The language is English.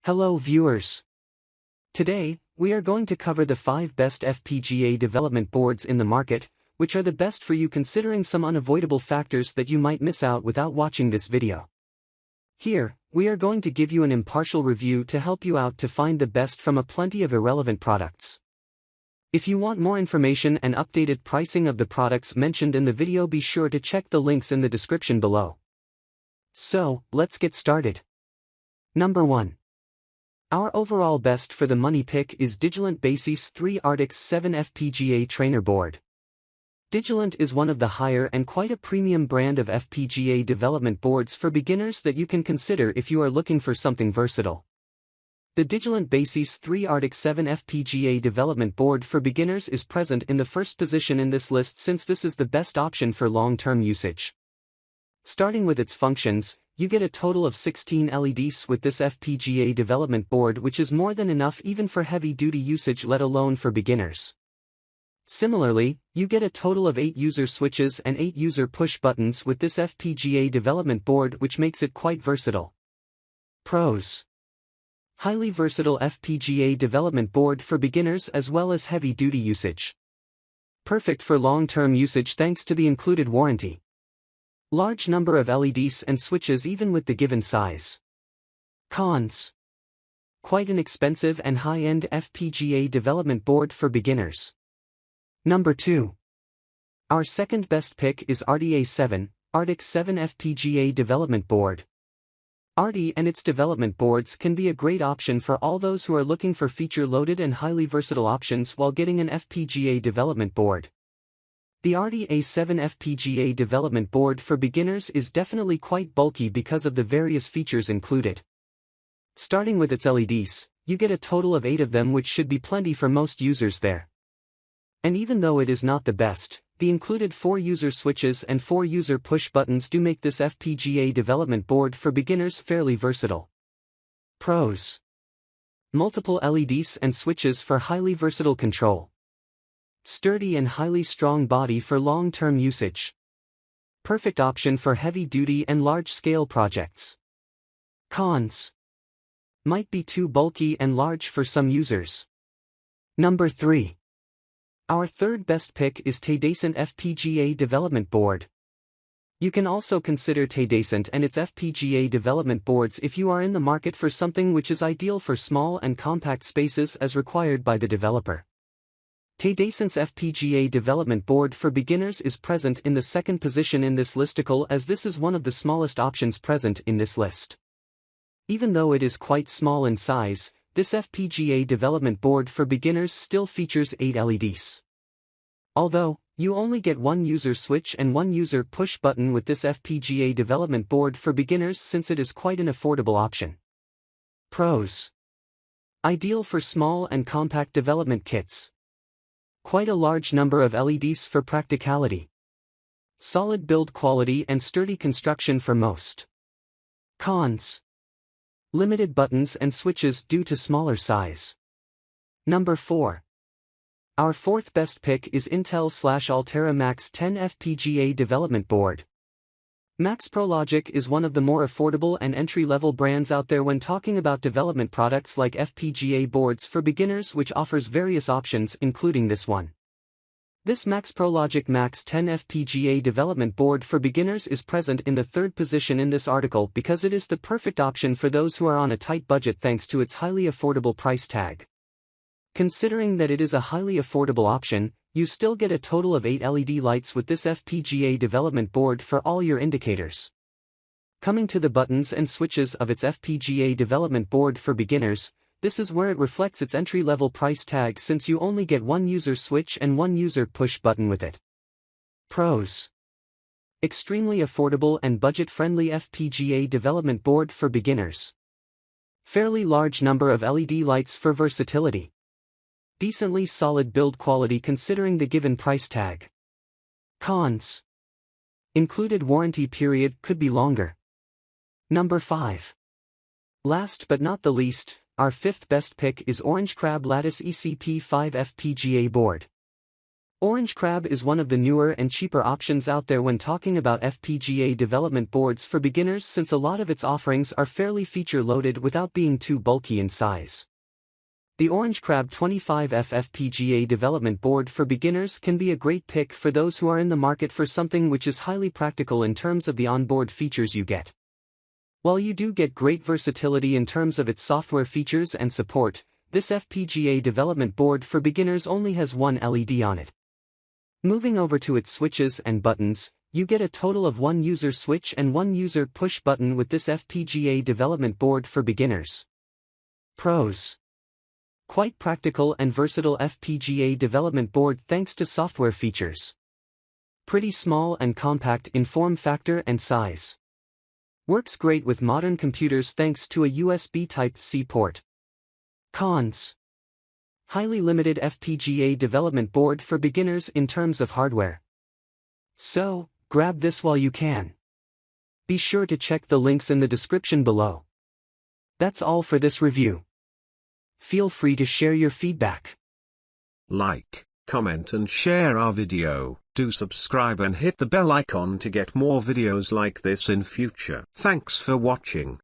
Hello viewers. Today, we are going to cover the 5 best FPGA development boards in the market, which are the best for you considering some unavoidable factors that you might miss out without watching this video. Here, we are going to give you an impartial review to help you out to find the best from a plenty of irrelevant products. If you want more information and updated pricing of the products mentioned in the video, be sure to check the links in the description below. So, let's get started. Number 1. Our overall best for the money pick is Digilent Basys 3 Artix 7 Fpga Trainer Board. Digilent is one of the higher and quite a premium brand of FPGA development boards for beginners that you can consider if you are looking for something versatile. The Digilent Basys 3 Artix 7 Fpga Development Board for beginners is present in the first position in this list since this is the best option for long-term usage. Starting with its functions, you get a total of 16 LEDs with this FPGA development board, which is more than enough even for heavy-duty usage, let alone for beginners. Similarly, you get a total of 8 user switches and 8 user push buttons with this FPGA development board, which makes it quite versatile. Pros: highly versatile FPGA development board for beginners as well as heavy-duty usage. Perfect for long-term usage thanks to the included warranty. Large number of LEDs and switches even with the given size. Cons: quite an expensive and high-end FPGA development board for beginners. Number 2. Our second best pick is Artix 7, Artix 7 FPGA Development Board. Artix and its development boards can be a great option for all those who are looking for feature-loaded and highly versatile options while getting an FPGA development board. The Artix 7 FPGA development board for beginners is definitely quite bulky because of the various features included. Starting with its LEDs, you get a total of 8 of them, which should be plenty for most users there. And even though it is not the best, the included 4 user switches and 4 user push buttons do make this FPGA development board for beginners fairly versatile. Pros: multiple LEDs and switches for highly versatile control. Sturdy and highly strong body for long-term usage. Perfect option for heavy-duty and large-scale projects. Cons: might be too bulky and large for some users. Number 3. Our third best pick is Digilent FPGA Development Board. You can also consider Digilent and its FPGA development boards if you are in the market for something which is ideal for small and compact spaces as required by the developer. Digilent's FPGA development board for beginners is present in the second position in this listicle, as this is one of the smallest options present in this list. Even though it is quite small in size, this FPGA development board for beginners still features 8 LEDs. Although, you only get 1 user switch and 1 user push button with this FPGA development board for beginners since it is quite an affordable option. Pros: ideal for small and compact development kits. Quite a large number of LEDs for practicality. Solid build quality and sturdy construction for most. Cons: limited buttons and switches due to smaller size. Number 4. Our fourth best pick is Intel/Altera Max 10 FPGA Development Board. Max ProLogic is one of the more affordable and entry-level brands out there when talking about development products like FPGA boards for beginners, which offers various options including this one. This Max ProLogic Max 10 FPGA Development Board for beginners is present in the third position in this article because it is the perfect option for those who are on a tight budget thanks to its highly affordable price tag. Considering that it is a highly affordable option, you still get a total of 8 LED lights with this FPGA development board for all your indicators. Coming to the buttons and switches of its FPGA development board for beginners, this is where it reflects its entry-level price tag since you only get 1 user switch and 1 user push button with it. Pros: extremely affordable and budget-friendly FPGA development board for beginners. Fairly large number of LED lights for versatility. Decently solid build quality considering the given price tag. Cons: included warranty period could be longer. Number 5. Last but not the least, our fifth best pick is Orange Crab Lattice ECP5 FPGA Board. Orange Crab is one of the newer and cheaper options out there when talking about FPGA development boards for beginners, since a lot of its offerings are fairly feature-loaded without being too bulky in size. The Orange Crab 25F FPGA development board for beginners can be a great pick for those who are in the market for something which is highly practical in terms of the onboard features you get. While you do get great versatility in terms of its software features and support, this FPGA development board for beginners only has one LED on it. Moving over to its switches and buttons, you get a total of one user switch and one user push button with this FPGA development board for beginners. Pros: quite practical and versatile FPGA development board thanks to software features. Pretty small and compact in form factor and size. Works great with modern computers thanks to a USB Type-C port. Cons: highly limited FPGA development board for beginners in terms of hardware. So, grab this while you can. Be sure to check the links in the description below. That's all for this review. Feel free to share your feedback. Like, comment and share our video. Do subscribe and hit the bell icon to get more videos like this in future. Thanks for watching.